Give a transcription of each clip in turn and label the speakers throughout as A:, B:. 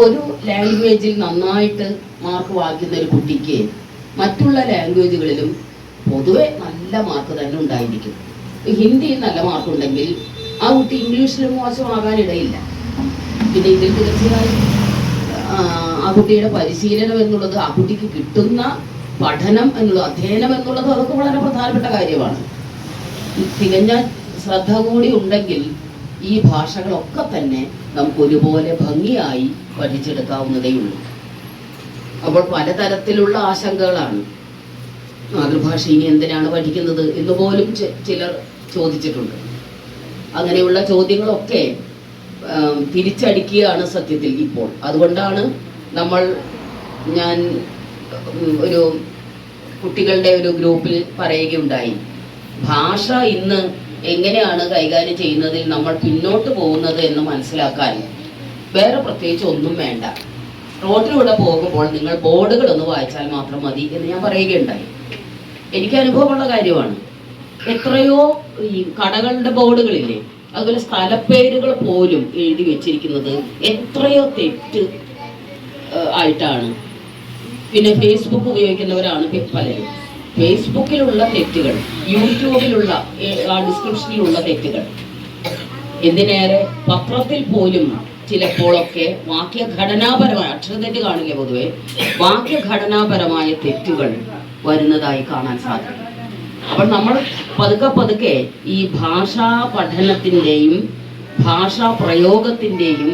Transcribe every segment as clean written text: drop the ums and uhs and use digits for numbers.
A: ഒരു ലാംഗ്വേജിൽ നന്നായിട്ട് മാർക്ക് വാങ്ങിക്കുന്ന ഒരു കുട്ടിക്ക് മറ്റുള്ള ലാംഗ്വേജുകളിലും പൊതുവെ നല്ല മാർക്ക് തന്നെ ഉണ്ടായിരിക്കും. ഹിന്ദിയിൽ നല്ല മാർക്കുണ്ടെങ്കിൽ ആ കുട്ടി ഇംഗ്ലീഷിലും മോശമാകാനിടയില്ല. പിന്നെ ഇതിൽ തീർച്ചയായും ആ കുട്ടിയുടെ പരിശീലനം എന്നുള്ളത്, ആ കുട്ടിക്ക് കിട്ടുന്ന പഠനം എന്നുള്ളത്, അധ്യയനം എന്നുള്ളത് അതൊക്കെ വളരെ പ്രധാനപ്പെട്ട കാര്യമാണ്. തികഞ്ഞ ശ്രദ്ധ കൂടി ഉണ്ടെങ്കിൽ ഈ ഭാഷകളൊക്കെ തന്നെ നമുക്ക് ഒരുപോലെ ഭംഗിയായി പഠിച്ചെടുക്കാവുന്നതേ ഉള്ളൂ. അപ്പോൾ പലതരത്തിലുള്ള ആശങ്കകളാണ്. മാതൃഭാഷ ഇനി എന്തിനാണ് പഠിക്കുന്നത് എന്ന് പോലും ചിലർ ചോദിച്ചിട്ടുണ്ട്. അങ്ങനെയുള്ള ചോദ്യങ്ങളൊക്കെ തിരിച്ചടിക്കുകയാണ് സത്യത്തിൽ ഇപ്പോൾ. അതുകൊണ്ടാണ് ഞാൻ ഒരു കുട്ടികളുടെ ഒരു ഗ്രൂപ്പിൽ പറയുകയുണ്ടായി, ഭാഷ ഇന്ന് എങ്ങനെയാണ് കൈകാര്യം ചെയ്യുന്നതിൽ നമ്മൾ പിന്നോട്ട് പോകുന്നത് എന്ന് മനസ്സിലാക്കാൻ വേറെ പ്രത്യേകിച്ച് ഒന്നും വേണ്ട. റോഡിലൂടെ പോകുമ്പോൾ നിങ്ങൾ ബോർഡുകൾ ഒന്ന് വായിച്ചാൽ മാത്രം മതി എന്ന് ഞാൻ പറയുകയുണ്ടായി. എനിക്ക് അനുഭവമുള്ള കാര്യമാണ്. എത്രയോ ഈ കടകളുടെ ബോർഡുകളില്ലേ, അതുപോലെ സ്ഥലപ്പേരുകൾ പോലും എഴുതി വെച്ചിരിക്കുന്നത് എത്രയോ തെറ്റ് ആയിട്ടാണ്. പിന്നെ ഫേസ്ബുക്ക് ഉപയോഗിക്കുന്നവരാണ് പലരും. ഫേസ്ബുക്കിലുള്ള തെറ്റുകൾ, യൂട്യൂബിലുള്ള ഡിസ്ക്രിപ്ഷനിലുള്ള തെറ്റുകൾ, എന്തിനേറെ പത്രത്തിൽ പോലും ചിലപ്പോഴൊക്കെ വാക്യഘടനാപരമായ, അക്ഷരതെറ്റ് കാണില്ല പൊതുവെ, വാക്യഘടനാപരമായ തെറ്റുകൾ വരുന്നതായി കാണാൻ സാധിക്കും. അപ്പോൾ നമ്മൾ പതുക്കെ ഈ ഭാഷാ പഠനത്തിൻ്റെയും ഭാഷാ പ്രയോഗത്തിൻ്റെയും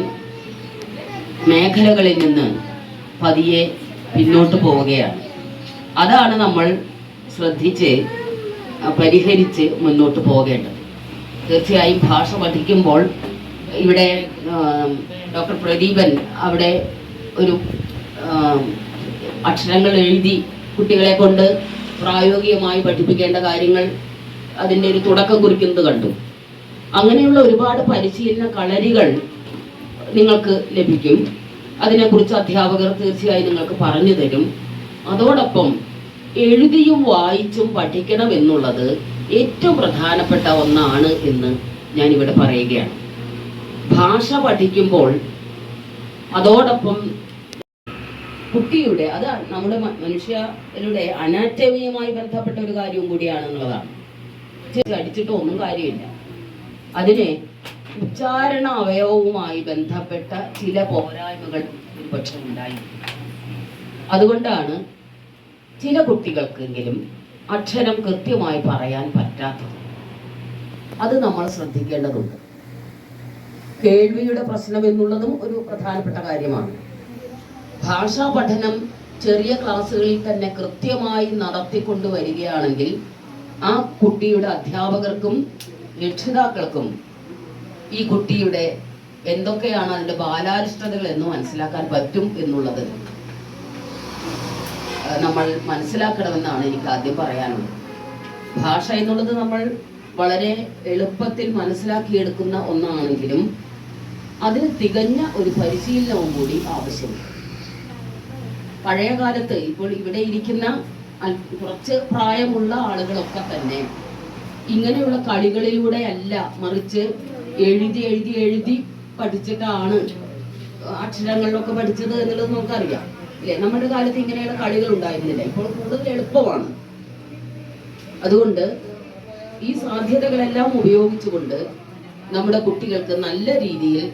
A: മേഖലകളിൽ നിന്ന് പതിയെ പിന്നോട്ട് പോവുകയാണ്. അതാണ് നമ്മൾ ശ്രദ്ധിച്ച് പരിഹരിച്ച് മുന്നോട്ട് പോകേണ്ടത്. തീർച്ചയായും ഭാഷ പഠിക്കുമ്പോൾ ഇവിടെ ഡോക്ടർ പ്രദീപൻ അവിടെ ഒരു അക്ഷരങ്ങൾ എഴുതി കുട്ടികളെ കൊണ്ട് പ്രായോഗികമായി പഠിപ്പിക്കേണ്ട കാര്യങ്ങൾ അതിൻ്റെ ഒരു തുടക്കം കുറിക്കുന്നത് കണ്ടു. അങ്ങനെയുള്ള ഒരുപാട് പരിശീലന കളരികൾ നിങ്ങൾക്ക് ലഭിക്കും. അതിനെക്കുറിച്ച് അധ്യാപകർ തീർച്ചയായും നിങ്ങൾക്ക് പറഞ്ഞു തരും. അതോടൊപ്പം എഴുതിയും വായിച്ചും പഠിക്കണം എന്നുള്ളത് ഏറ്റവും പ്രധാനപ്പെട്ട ഒന്നാണ് എന്ന് ഞാനിവിടെ പറയുകയാണ്. ഭാഷ പഠിക്കുമ്പോൾ അതോടൊപ്പം കുട്ടിയുടെ, അത് നമ്മുടെ മനുഷ്യരുടെ അനാറ്റമിയുമായി ബന്ധപ്പെട്ട ഒരു കാര്യവും കൂടിയാണെന്നുള്ളതാണ്. അടിച്ചിട്ട് ഒന്നും കാര്യമില്ല. അതിന് ഉച്ചാരണ അവയവവുമായി ബന്ധപ്പെട്ട ചില പോരായ്മകൾ ഒരുപക്ഷെ ഉണ്ടായി. അതുകൊണ്ടാണ് ചില കുട്ടികൾക്കെങ്കിലും അക്ഷരം കൃത്യമായി പറയാൻ പറ്റാത്തത്. അത് നമ്മൾ ശ്രദ്ധിക്കേണ്ടതുണ്ട്. കേൾവിയുടെ പ്രശ്നം എന്നുള്ളതും ഒരു പ്രധാനപ്പെട്ട കാര്യമാണ്. ഭാഷാ പഠനം ചെറിയ ക്ലാസ്സുകളിൽ തന്നെ കൃത്യമായി നടത്തിക്കൊണ്ട് വരികയാണെങ്കിൽ ആ കുട്ടിയുടെ അധ്യാപകർക്കും രക്ഷിതാക്കൾക്കും ഈ കുട്ടിയുടെ എന്തൊക്കെയാണ് അതിൻ്റെ ബാലാരിഷ്ടതകൾ എന്ന് മനസ്സിലാക്കാൻ പറ്റും എന്നുള്ളത് നമ്മൾ മനസ്സിലാക്കണമെന്നാണ് എനിക്ക് ആദ്യം പറയാനുള്ളത്. ഭാഷ എന്നുള്ളത് നമ്മൾ വളരെ എളുപ്പത്തിൽ മനസ്സിലാക്കിയെടുക്കുന്ന ഒന്നാണെങ്കിലും അതിന് തികഞ്ഞ ഒരു പരിശീലനവും കൂടി ആവശ്യമുണ്ട്. പഴയ കാലത്ത്, ഇപ്പോൾ ഇവിടെ ഇരിക്കുന്ന കുറച്ച് പ്രായമുള്ള ആളുകളൊക്കെ തന്നെ ഇങ്ങനെയുള്ള കളികളിലൂടെ അല്ല, മറിച്ച് എഴുതി എഴുതി എഴുതി പഠിച്ചിട്ടാണ് അക്ഷരങ്ങളിലൊക്കെ പഠിച്ചത് എന്നുള്ളത് നമുക്കറിയാം അല്ലേ. നമ്മുടെ കാലത്ത് ഇങ്ങനെയുള്ള കളികൾ ഉണ്ടായിരുന്നില്ല. ഇപ്പോൾ കൂടുതൽ എളുപ്പമാണ്. അതുകൊണ്ട് ഈ സാധ്യതകളെല്ലാം ഉപയോഗിച്ചുകൊണ്ട് നമ്മുടെ കുട്ടികൾക്ക് നല്ല രീതിയിൽ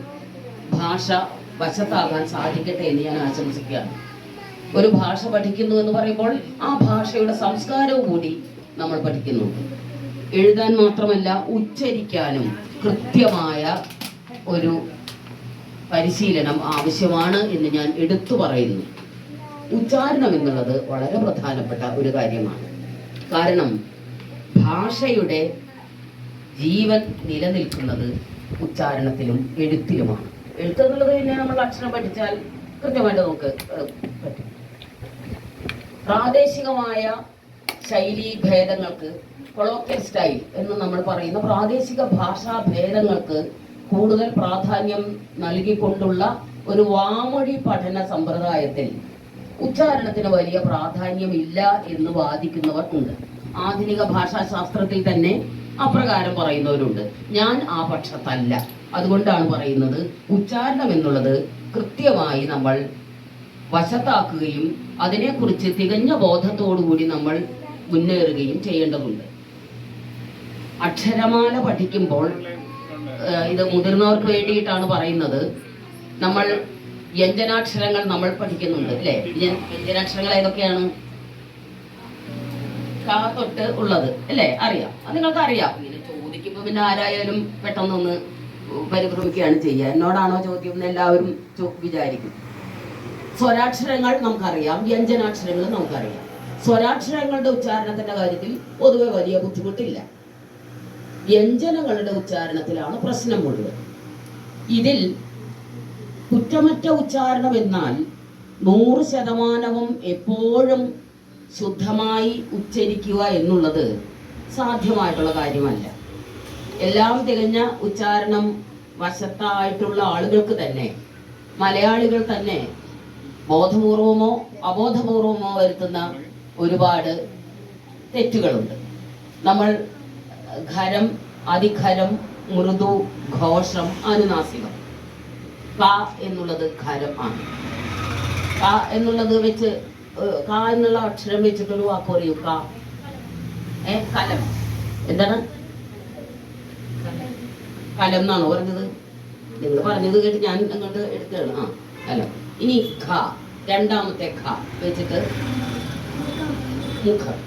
A: ഭാഷ വശത്താകാൻ സാധിക്കട്ടെ എന്ന് ഞാൻ ആശംസിക്കുകയാണ്. ഒരു ഭാഷ പഠിക്കുന്നു എന്ന് പറയുമ്പോൾ ആ ഭാഷയുടെ സംസ്കാരവും കൂടി നമ്മൾ പഠിക്കുന്നുണ്ട്. എഴുതാൻ മാത്രമല്ല, ഉച്ചരിക്കാനും കൃത്യമായ ഒരു പരിശീലനം ആവശ്യമാണ് എന്ന് ഞാൻ എടുത്തു പറയുന്നു. ഉച്ചാരണം എന്നുള്ളത് വളരെ പ്രധാനപ്പെട്ട ഒരു കാര്യമാണ്. കാരണം ഭാഷയുടെ ജീവൻ നിലനിൽക്കുന്നത് ഉച്ചാരണത്തിലും എഴുത്തിലുമാണ്. എഴുത്തെന്നുള്ളത് പിന്നെ നമ്മൾ അക്ഷരം പഠിച്ചാൽ കൃത്യമായിട്ട് നമുക്ക് പറ്റും. പ്രാദേശികമായ ശൈലീ ഭേദങ്ങൾക്ക്, കൊളോക്കിയൽ സ്റ്റൈൽ എന്ന് നമ്മൾ പറയുന്ന പ്രാദേശിക ഭാഷാ ഭേദങ്ങൾക്ക് കൂടുതൽ പ്രാധാന്യം നൽകിക്കൊണ്ടുള്ള ഒരു വാമൊഴി പഠന സമ്പ്രദായത്തിൽ ഉച്ചാരണത്തിന് വലിയ പ്രാധാന്യമില്ല എന്ന് വാദിക്കുന്നവർ ഉണ്ട്. ആധുനിക ഭാഷാശാസ്ത്രത്തിൽ തന്നെ അപ്രകാരം പറയുന്നവരുണ്ട്. ഞാൻ ആ പക്ഷത്തല്ല. അതുകൊണ്ടാണ് പറയുന്നത്, ഉച്ചാരണം എന്നുള്ളത് കൃത്യമായി നമ്മൾ വശത്താക്കുകയും അതിനെക്കുറിച്ച് തികഞ്ഞ ബോധത്തോടുകൂടി നമ്മൾ മുന്നേറുകയും ചെയ്യേണ്ടതുണ്ട്. അക്ഷരമാല പഠിക്കുമ്പോൾ ഇത് മുതിർന്നവർക്ക് വേണ്ടിയിട്ടാണ് പറയുന്നത്. നമ്മൾ വ്യഞ്ജനാക്ഷരങ്ങൾ നമ്മൾ പഠിക്കുന്നുണ്ട് അല്ലേ? വ്യഞ്ജനാക്ഷരങ്ങൾ ഏതൊക്കെയാണ്? കാ തൊട്ട് ഉള്ളത് അല്ലേ? അറിയാം, അത് നിങ്ങൾക്ക് അറിയാം. ഇങ്ങനെ ചോദിക്കുമ്പോൾ പിന്നെ ആരായാലും പെട്ടെന്നൊന്ന് പരിഭ്രമിക്കുകയാണ് ചെയ്യുക. എന്നോടാണോ ചോദ്യം എന്ന് എല്ലാവരും വിചാരിക്കും. സ്വരാക്ഷരങ്ങൾ നമുക്കറിയാം, വ്യഞ്ജനാക്ഷരങ്ങൾ നമുക്കറിയാം. സ്വരാക്ഷരങ്ങളുടെ ഉച്ചാരണത്തിന്റെ കാര്യത്തിൽ പൊതുവെ വലിയ ബുദ്ധിമുട്ടില്ല. വ്യഞ്ജനങ്ങളുടെ ഉച്ചാരണത്തിലാണ് പ്രശ്നം മുഴുവൻ. ഇതിൽ കുറ്റമറ്റ ഉച്ചാരണം എന്നാൽ 100% എപ്പോഴും ശുദ്ധമായി ഉച്ചരിക്കുക എന്നുള്ളത് സാധ്യമായിട്ടുള്ള കാര്യമല്ല. എല്ലാം തികഞ്ഞ ഉച്ചാരണം വശത്തായിട്ടുള്ള ആളുകൾക്ക് തന്നെ, മലയാളികൾ തന്നെ ബോധപൂർവമോ അബോധപൂർവമോ വരുത്തുന്ന ഒരുപാട് തെറ്റുകളുണ്ട്. നമ്മൾ ഖരം, അതിഖരം, മൃദു, ഘോഷം, അനുനാസികം. ക എന്നുള്ളത് ഖരം ആണ്. ക എന്നുള്ളത് വെച്ച് ക എന്നുള്ള അക്ഷരം വെച്ചിട്ടൊരു വാക്ക് പറയൂ. ക കലം. എന്താണ്? കലം എന്നാണോ പറഞ്ഞത്? നിങ്ങൾ പറഞ്ഞത് കേട്ട് ഞാൻ അങ്ങോട്ട് എടുക്കുകയാണ്. ആ, കലം. ഇനി ഖ, രണ്ടാമത്തെ ഖ വെച്ചിട്ട് മുഖം.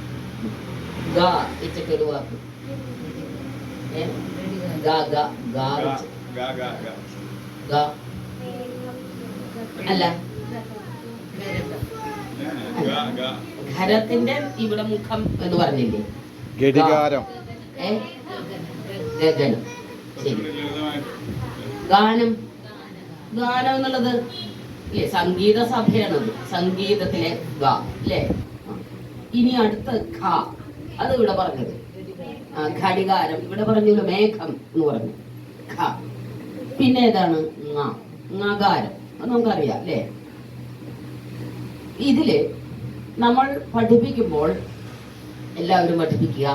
A: ഗ വെച്ചിട്ടൊരു വാക്ക്. അല്ല, ഖരത്തിന്റെ ഇവിടെ മുഖം എന്ന് പറഞ്ഞില്ലേ? ഗാനം. ശരി. ഗാനം. ഗാനം എന്നുള്ളത് സംഗീത സഭയാണത്. സംഗീതത്തിലെ ഗ അല്ലേ? ഇനി അടുത്ത ഖ, അത് ഇവിടെ പറഞ്ഞത് ഘടികാരം. ഇവിടെ പറഞ്ഞല്ലോ മേഘം എന്ന് പറഞ്ഞു. ഖ. പിന്നെ ഏതാണ്? ങകാരം. അത് നമുക്കറിയാം അല്ലേ? ഇതില് നമ്മൾ പഠിപ്പിക്കുമ്പോൾ എല്ലാവരും പഠിപ്പിക്കുക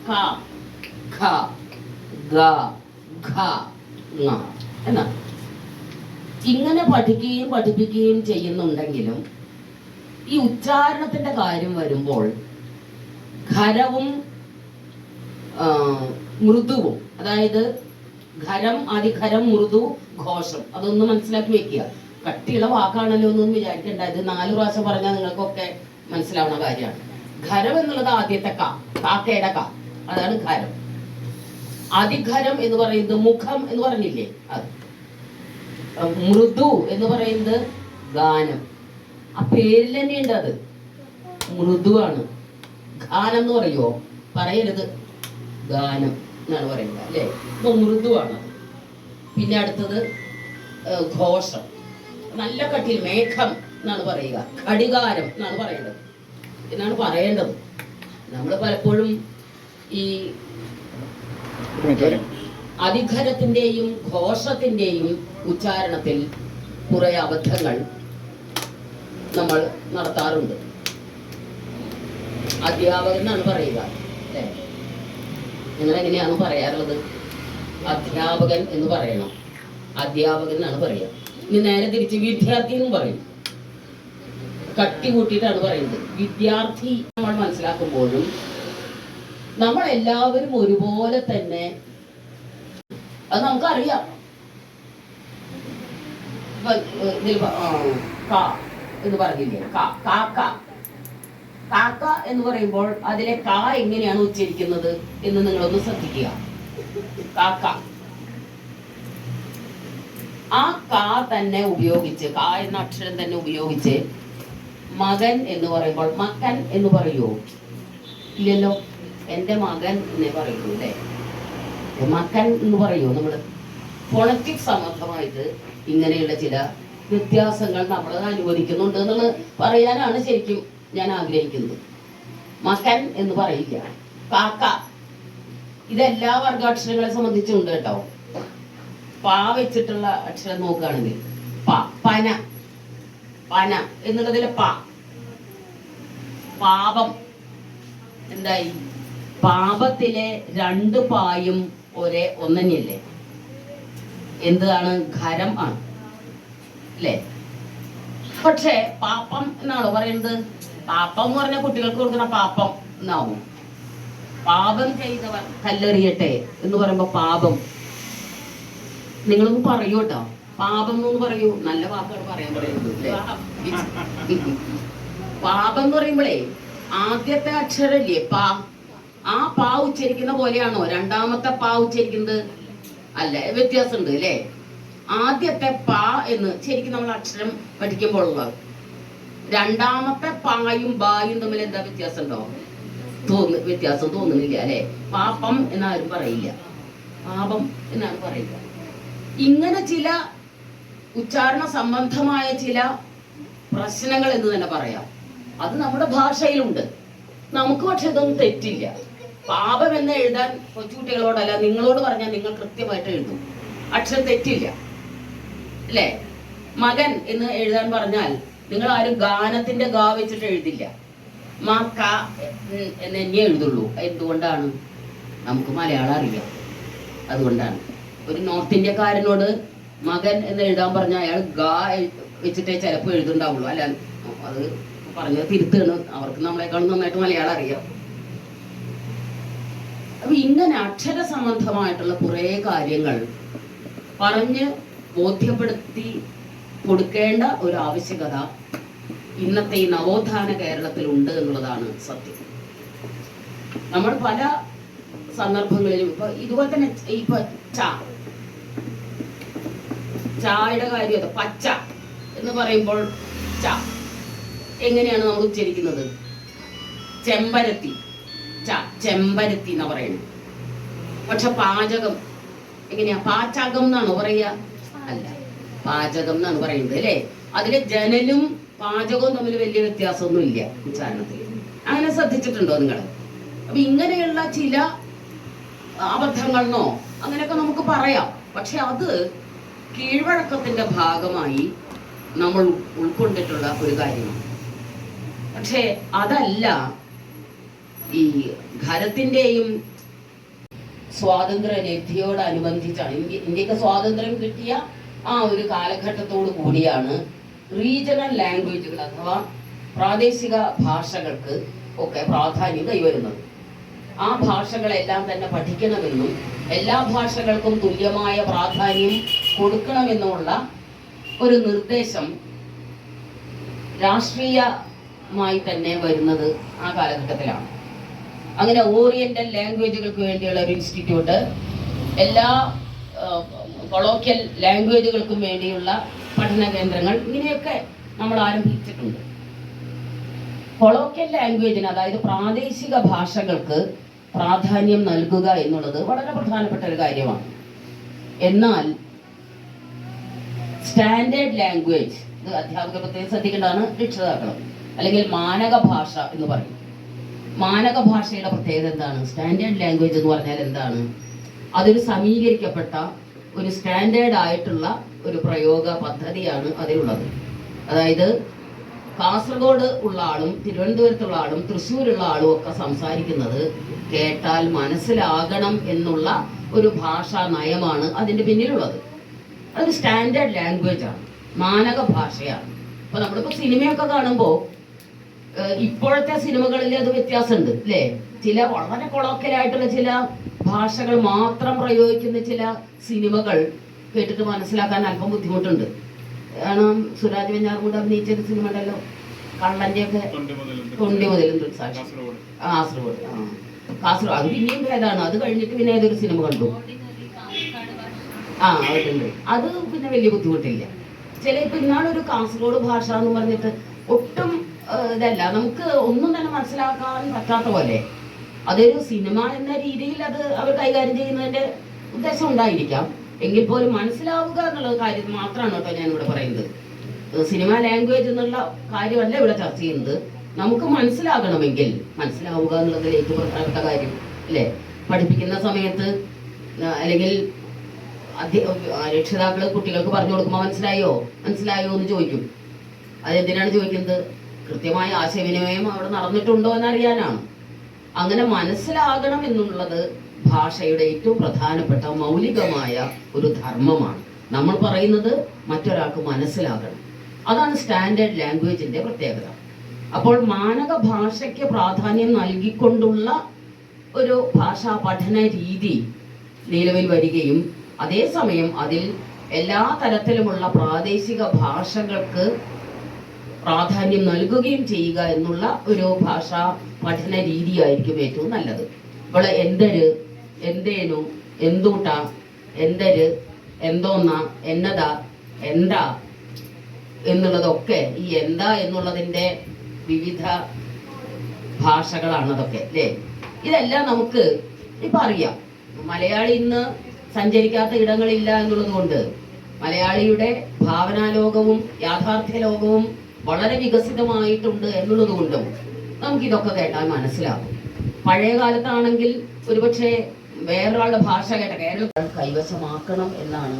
A: ക, ഖ, ഗ, ഘ, ങ എന്നാ. ഇങ്ങനെ പഠിപ്പിക്കുകയും ചെയ്യുന്നുണ്ടെങ്കിലും ഈ ഉച്ചാരണത്തിന്റെ കാര്യം വരുമ്പോൾ ഖരവും മൃദുവും, അതായത് ഖരം, അതിഖരം, മൃദു, ഘോഷം, അതൊന്ന് മനസ്സിലാക്കി വെക്കുക. കട്ടിയുള്ള വാക്കാണല്ലോ എന്നൊന്നും വിചാരിക്കേണ്ട. ഇത് 4 പ്രാവശ്യം പറഞ്ഞാൽ നിങ്ങൾക്കൊക്കെ മനസ്സിലാവുന്ന കാര്യമാണ്. ഖരം എന്നുള്ളത് ആദ്യത്തെ ക, കാക്കയുടെ ക, അതാണ് ഖരം. അതിഖരം എന്ന് പറയുന്നത് മുഖം എന്ന് പറഞ്ഞില്ലേ, അത്. മൃദു എന്ന് പറയുന്നത് ഗാനം. ആ പേരിൽ തന്നെ ഉണ്ട്, അത് മൃദുവാണ്. ഗാനം എന്ന് പറയുമോ? പറയരുത്, ഗാനം എന്നാണ് പറയുന്നത് അല്ലേ? ഇപ്പൊ മൃദുവാണ്. പിന്നെ അടുത്തത് ഘോഷം, നല്ല കട്ടിൽ, മേഘം എന്നാണ് പറയുക. ഘടികാരം എന്നാണ് പറയുന്നത്, എന്നാണ് പറയേണ്ടത്. നമ്മൾ പലപ്പോഴും ഈ അതിഖരത്തിന്റെയും ഘോഷത്തിന്റെയും ഉച്ചാരണത്തിൽ കുറെ അബദ്ധങ്ങൾ നമ്മൾ നടത്താറുണ്ട്. അധ്യാപകൻ എന്നാണ് പറയുക അല്ലേ? നിങ്ങൾ എങ്ങനെയാണ് പറയാറുള്ളത്? അധ്യാപകൻ എന്ന് പറയണം, അധ്യാപകൻ എന്നാണ് പറയുക. ഇനി നേരെ തിരിച്ച് വിദ്യാർത്ഥി എന്നും പറയും. കട്ടി കൂട്ടിയിട്ടാണ് പറയുന്നത്. വിദ്യാർത്ഥി നമ്മൾ മനസ്സിലാക്കുമ്പോഴും നമ്മൾ എല്ലാവരും ഒരുപോലെ തന്നെ, അത് നമുക്കറിയാം. എന്ന് പറഞ്ഞില്ലേ, കാക്ക. കാക്ക എന്ന് പറയുമ്പോൾ അതിലെ കാ എങ്ങനെയാണ് ഉച്ചരിക്കുന്നത് എന്ന് നിങ്ങളൊന്ന് ശ്രദ്ധിക്കുക. കാക്ക. ആ കാ തന്നെ ഉപയോഗിച്ച്, കാ എന്ന അക്ഷരം തന്നെ ഉപയോഗിച്ച് മകൻ എന്ന് പറയുമ്പോൾ മക്കൻ എന്ന് പറയുമോ? ഇല്ലല്ലോ. എൻ്റെ മകൻ എന്നേ പറയൂ അല്ലേ? മക്കൻ എന്ന് പറയുമോ? നമ്മള് ഫോണറ്റിക് സംബന്ധമായിട്ട് ഇങ്ങനെയുള്ള ചില വ്യത്യാസങ്ങൾ നമ്മൾ അനുവദിക്കുന്നുണ്ട് എന്നുള്ളത് പറയാനാണ് ശരിക്കും ഞാൻ ആഗ്രഹിക്കുന്നത്. മക്കൻ എന്ന് പറയില്ല, കാക്ക. ഇതെല്ലാ വർഗാക്ഷരങ്ങളെ സംബന്ധിച്ചുണ്ട് കേട്ടോ. പാ വെച്ചിട്ടുള്ള അക്ഷരം നോക്കുകയാണെങ്കിൽ പന, പന എന്നുള്ളതിലെ പാപം എന്തായി? പാപത്തിലെ 2 പായും ഒന്നല്ലേ? എന്താണ്? ഖരം ആണ്. അല്ലേ? പക്ഷേ പാപ്പം എന്നാണോ പറയുന്നത്? പാപ്പം എന്ന് പറഞ്ഞാൽ കുട്ടികൾക്ക് കൊടുക്കുന്ന പാപ്പം എന്നാവും. പാപം ചെയ്തവർ കല്ലെറിയട്ടെ എന്ന് പറയുമ്പോ പാപം നിങ്ങളൊന്ന് പറയൂ കേട്ടോ. പാപം എന്ന് പറയൂ, നല്ല വാക്കുകൾ പറയാൻ പറയുന്നത് അല്ലേ? പാപം എന്ന് പറയുമ്പോഴേ ആദ്യത്തെ അക്ഷരല്ലേ പാ, ആ പാ ഉച്ചരിക്കുന്ന പോലെയാണോ രണ്ടാമത്തെ പാ ഉച്ചരിക്കുന്നത്? അല്ല, വ്യത്യാസമുണ്ട് അല്ലേ? ആദ്യത്തെ പാ എന്ന് ശരിക്കും നമ്മൾ അക്ഷരം പഠിക്കുമ്പോൾ ഉള്ളത്, രണ്ടാമത്തെ പായും ബായും തമ്മിൽ എന്താ വ്യത്യാസം ഉണ്ടോ? വ്യത്യാസം തോന്നുന്നില്ല അല്ലെ? പാപം എന്നാരും പറയില്ല, പാപം എന്നാണ് പറയുക. ഇങ്ങനെ ചില ഉച്ചാരണ സംബന്ധമായ ചില പ്രശ്നങ്ങൾ എന്ന് തന്നെ പറയാം. അത് നമ്മുടെ ഭാഷയിലുണ്ട്. നമുക്ക് പക്ഷെ ഇതൊന്നും തെറ്റില്ല. പാപം എന്ന് എഴുതാൻ കൊച്ചുകുട്ടികളോടല്ല, നിങ്ങളോട് പറഞ്ഞാൽ നിങ്ങൾ കൃത്യമായിട്ട് എഴുതും, അക്ഷരം തെറ്റില്ല അല്ലേ? മകൻ എന്ന് എഴുതാൻ പറഞ്ഞാൽ നിങ്ങൾ ആരും ഗാനത്തിന്റെ ഗാ വെച്ചിട്ട് എഴുതില്ല, മാ ക എന്ന് തന്നെ എഴുതുള്ളൂ. എന്തുകൊണ്ടാണ്? നമുക്ക് മലയാളം അറിയാം, അതുകൊണ്ടാണ്. ഒരു നോർത്ത് ഇന്ത്യക്കാരനോട് മകൻ എന്ന് എഴുതാൻ പറഞ്ഞാൽ അയാൾ ഗാ വെച്ചിട്ടേ ചിലപ്പോൾ എഴുതുണ്ടാവുള്ളൂ. അല്ല, അത് പറഞ്ഞത് തിരുത്താണ്, അവർക്ക് നമ്മളെക്കാളും നന്നായിട്ട് മലയാളം അറിയാം. അപ്പൊ ഇങ്ങനെ അക്ഷര സംബന്ധമായിട്ടുള്ള കുറെ കാര്യങ്ങൾ പറഞ്ഞ് ബോധ്യപ്പെടുത്തി കൊടുക്കേണ്ട ഒരു ആവശ്യകത ഇന്നത്തെ ഈ നവോത്ഥാന കേരളത്തിൽ ഉണ്ട് എന്നുള്ളതാണ് സത്യം. നമ്മൾ പല സന്ദർഭങ്ങളിലും ഇപ്പൊ ഇതുപോലെ തന്നെ ഇപ്പൊ ചായയുടെ കാര്യം, പച്ച എന്ന് പറയുമ്പോൾ ച എങ്ങനെയാണ് നമ്മൾ ഉച്ചരിക്കുന്നത്? ചെമ്പരത്തി, ചെമ്പരത്തി എന്നാ പറയുന്നത്. പക്ഷെ പാചകം എങ്ങനെയാ? പാചകം എന്നാണോ പറയുക? അല്ല, പാചകം എന്നാണ് പറയുന്നത് അല്ലേ? അതിലെ ജനലും പാചകവും തമ്മിൽ വലിയ വ്യത്യാസമൊന്നും ഇല്ല ഉച്ചാരണത്തിൽ. അങ്ങനെ ശ്രദ്ധിച്ചിട്ടുണ്ടോ നിങ്ങൾ? അപ്പൊ ഇങ്ങനെയുള്ള ചില അബദ്ധങ്ങളെന്നോ അങ്ങനെയൊക്കെ നമുക്ക് പറയാം. പക്ഷെ അത് കീഴ്വഴക്കത്തിന്റെ ഭാഗമായി നമ്മൾ ഉൾക്കൊണ്ടിട്ടുള്ള ഒരു കാര്യമാണ്. പക്ഷെ അതല്ല ഈ ഖരത്തിന്റെയും സ്വാതന്ത്ര്യ ലബ്ധിയോടനുബന്ധിച്ചാണ്. ഇന്ത്യക്ക് സ്വാതന്ത്ര്യം കിട്ടിയ ആ ഒരു കാലഘട്ടത്തോടു കൂടിയാണ് റീജിയണൽ ലാംഗ്വേജുകൾ അഥവാ പ്രാദേശിക ഭാഷകൾക്ക് ഒക്കെ പ്രാധാന്യം കൈവരുന്നത്. ആ ഭാഷകളെല്ലാം തന്നെ പഠിക്കണമെന്നും എല്ലാ ഭാഷകൾക്കും തുല്യമായ പ്രാധാന്യം കൊടുക്കണമെന്നുമുള്ള ഒരു നിർദ്ദേശം രാഷ്ട്രീയമായി തന്നെ വരുന്നത് ആ കാലഘട്ടത്തിലാണ്. അങ്ങനെ ഓറിയന്റൽ ലാംഗ്വേജുകൾക്ക് വേണ്ടിയുള്ള ഒരു ഇൻസ്റ്റിറ്റ്യൂട്ട്, എല്ലാ കൊളോക്കിയൽ ലാംഗ്വേജുകൾക്കും വേണ്ടിയുള്ള പഠന കേന്ദ്രങ്ങൾ, ഇങ്ങനെയൊക്കെ നമ്മൾ ആരംഭിച്ചിട്ടുണ്ട്. കൊളോക്കിയൽ ലാംഗ്വേജിന്, അതായത് പ്രാദേശിക ഭാഷകൾക്ക് പ്രാധാന്യം നൽകുക എന്നുള്ളത് വളരെ പ്രധാനപ്പെട്ട ഒരു കാര്യമാണ്. എന്നാൽ സ്റ്റാൻഡേർഡ് ലാംഗ്വേജ്, ഇത് അധ്യാപകർ പ്രത്യേകം ശ്രദ്ധിക്കേണ്ടതാണ്, രക്ഷിതാക്കളും, അല്ലെങ്കിൽ മാനക ഭാഷ എന്ന് പറയും. മാനക ഭാഷയുടെ പ്രത്യേകത എന്താണ്? സ്റ്റാൻഡേർഡ് ലാംഗ്വേജ് എന്ന് പറഞ്ഞാൽ എന്താണ്? അതൊരു സമീകരിക്കപ്പെട്ട ഒരു സ്റ്റാൻഡേർഡ് ആയിട്ടുള്ള ഒരു പ്രയോഗ പദ്ധതിയാണ് അതിലുള്ളത്. അതായത് കാസർഗോഡ് ഉള്ള ആളും തിരുവനന്തപുരത്തുള്ള ആളും തൃശ്ശൂരുള്ള ആളും ഒക്കെ സംസാരിക്കുന്നത് കേട്ടാൽ മനസ്സിലാകണം എന്നുള്ള ഒരു ഭാഷാ നയമാണ് അതിൻ്റെ പിന്നിലുള്ളത്. അതൊരു സ്റ്റാൻഡേർഡ് ലാംഗ്വേജ് ആണ്, മാനക ഭാഷയാണ്. അപ്പൊ നമ്മളിപ്പോ സിനിമയൊക്കെ കാണുമ്പോൾ ഇപ്പോഴത്തെ സിനിമകളിൽ അത് വ്യത്യാസമുണ്ട് അല്ലേ? ചില വളരെ കൊളോക്കലായിട്ടുള്ള ചില ഭാഷകൾ മാത്രം പ്രയോഗിക്കുന്ന ചില സിനിമകൾ കേട്ടിട്ട് മനസ്സിലാക്കാൻ അല്പം ബുദ്ധിമുട്ടുണ്ട്. കാരണം സുരാജ് വെഞ്ഞാറുമൂട് അഭിനയിച്ചൊരു സിനിമ ഉണ്ടല്ലോ, കള്ളന്റെ ഒക്കെ, തൊണ്ടി മുതലും കാസർഗോഡ്. കാസർഗോഡ് അത് പിന്നെയും ഭേദമാണ്. അത് കഴിഞ്ഞിട്ട് പിന്നെ ഏതൊരു സിനിമ കണ്ടു, അതുണ്ട്. അത് പിന്നെ വലിയ ബുദ്ധിമുട്ടില്ല. ചില ഇപ്പൊ ഇന്നാളൊരു കാസർഗോഡ് ഭാഷ എന്ന് പറഞ്ഞിട്ട് ഒട്ടും ഇതല്ല, നമുക്ക് ഒന്നും തന്നെ മനസ്സിലാക്കാൻ പറ്റാത്ത പോലെ. അതൊരു സിനിമ എന്ന രീതിയിൽ അത് അവർ കൈകാര്യം ചെയ്യുന്നതിന്റെ ഉദ്ദേശം ഉണ്ടായിരിക്കാം. എങ്കിൽ പോലും മനസ്സിലാവുക എന്നുള്ള കാര്യം മാത്രമാണ് കേട്ടോ ഞാനിവിടെ പറയുന്നത്. സിനിമ ലാംഗ്വേജ് എന്നുള്ള കാര്യമല്ല ഇവിടെ ചർച്ച ചെയ്യുന്നത്. നമുക്ക് മനസ്സിലാകണമെങ്കിൽ മനസ്സിലാവുക എന്നുള്ളതിൽ ഏറ്റവും പ്രധാനപ്പെട്ട കാര്യം അല്ലേ? പഠിപ്പിക്കുന്ന സമയത്ത് അല്ലെങ്കിൽ രക്ഷിതാക്കള് കുട്ടികൾക്ക് പറഞ്ഞു കൊടുക്കുമ്പോൾ മനസ്സിലായോ എന്ന് ചോദിക്കും. അതെന്തിനാണ് ചോദിക്കുന്നത്? കൃത്യമായ ആശയവിനിമയം അവിടെ നടന്നിട്ടുണ്ടോ എന്നറിയാനാണ്. അങ്ങനെ മനസ്സിലാകണം എന്നുള്ളത് ഭാഷയുടെ ഏറ്റവും പ്രധാനപ്പെട്ട മൗലികമായ ഒരു ധർമ്മമാണ്. നമ്മൾ പറയുന്നത് മറ്റൊരാൾക്ക് മനസ്സിലാകണം. അതാണ് സ്റ്റാൻഡേർഡ് ലാംഗ്വേജിന്റെ പ്രത്യേകത. അപ്പോൾ മാനക ഭാഷയ്ക്ക് പ്രാധാന്യം നൽകിക്കൊണ്ടുള്ള ഒരു ഭാഷാ പഠന രീതി നിലവിൽ വരികയും അതേസമയം അതിൽ എല്ലാ തരത്തിലുമുള്ള പ്രാദേശിക ഭാഷകൾക്ക് പ്രാധാന്യം നൽകുകയും ചെയ്യുക എന്നുള്ള ഒരു ഭാഷാ പഠന രീതിയായിരിക്കും ഏറ്റവും നല്ലത്. ഇപ്പോൾ എന്തര്, എന്തേനു, എന്തൂട്ട, എന്തര്, എന്തോന്ന, എന്നതാ, എന്താ എന്നുള്ളതൊക്കെ ഈ എന്താ എന്നുള്ളതിൻ്റെ വിവിധ ഭാഷകളാണ് അതൊക്കെ, അല്ലേ? ഇതെല്ലാം നമുക്ക് ഇപ്പം അറിയാം. മലയാളി ഇന്ന് സഞ്ചരിക്കാത്ത ഇടങ്ങളില്ല എന്നുള്ളത് കൊണ്ട് മലയാളിയുടെ ഭാവനാലോകവും യാഥാർത്ഥ്യ ലോകവും വളരെ വികസിതമായിട്ടുണ്ട് എന്നുള്ളത് കൊണ്ടും നമുക്കിതൊക്കെ കേട്ടാൽ മനസ്സിലാകും. പഴയ കാലത്താണെങ്കിൽ ഒരുപക്ഷെ വേറൊരാളുടെ ഭാഷ കേട്ട കേരളം കൈവശമാക്കണം എന്നാണ്